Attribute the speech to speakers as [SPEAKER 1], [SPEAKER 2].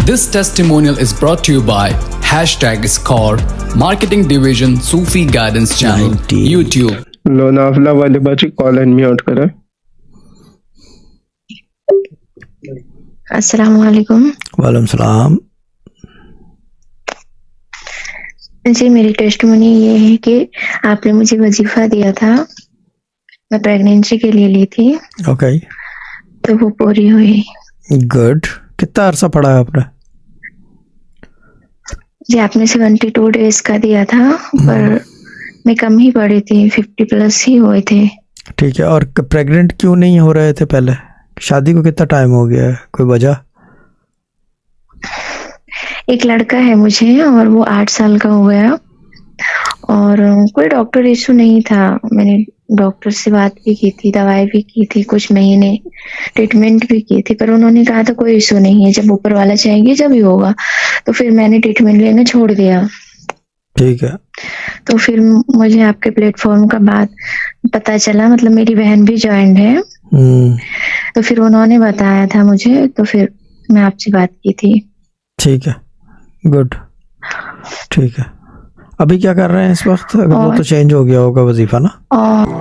[SPEAKER 1] This testimonial is brought to you by #Score, Marketing Division, Sufi Guidance Channel,
[SPEAKER 2] 90.
[SPEAKER 1] YouTube.
[SPEAKER 3] Lonavala वाले बच्चे call unmute करें।
[SPEAKER 4] अस्सलाम वालेकुम।
[SPEAKER 2] वालेकुम सलाम।
[SPEAKER 4] जी, मेरी टेस्टिमोनी ये है कि आपने मुझे वजीफा दिया था, मैं प्रेगनेंसी के लिए ली थी,
[SPEAKER 2] ओके,
[SPEAKER 4] तो वो पूरी हुई।
[SPEAKER 2] गुड। कितना अरसा पढ़ा है आपने?
[SPEAKER 4] जी, आपने 72 डेज का दिया था, पर मैं कम ही पड़ी थी, 50+ ही हुए थे।
[SPEAKER 2] ठीक है। और प्रेग्नेंट क्यों नहीं हो रहे थे पहले? शादी को कितना टाइम हो गया है? कोई वजह?
[SPEAKER 4] एक लड़का है मुझे और वो 8 साल का हो गया और कोई डॉक्टर इशू नहीं था। मैंने डॉक्टर से बात भी की थी, दवाई भी की थी, कुछ महीने ट्रीटमेंट भी की थी, पर उन्होंने कहा था कोई इशू नहीं है, जब ऊपर वाला चाहेंगे जब ही होगा। तो फिर मैंने ट्रीटमेंट लेना छोड़ दिया।
[SPEAKER 2] ठीक है।
[SPEAKER 4] तो फिर मुझे आपके प्लेटफॉर्म का बात पता चला, मतलब मेरी बहन भी ज्वाइंट है, तो फिर उन्होंने बताया था मुझे, तो फिर मैं आपसे बात की थी।
[SPEAKER 2] ठीक है, गुड। ठीक है। अभी क्या कर रहे हैं इस वक्त? अगर वो तो चेंज हो गया होगा वजीफा ना?
[SPEAKER 4] और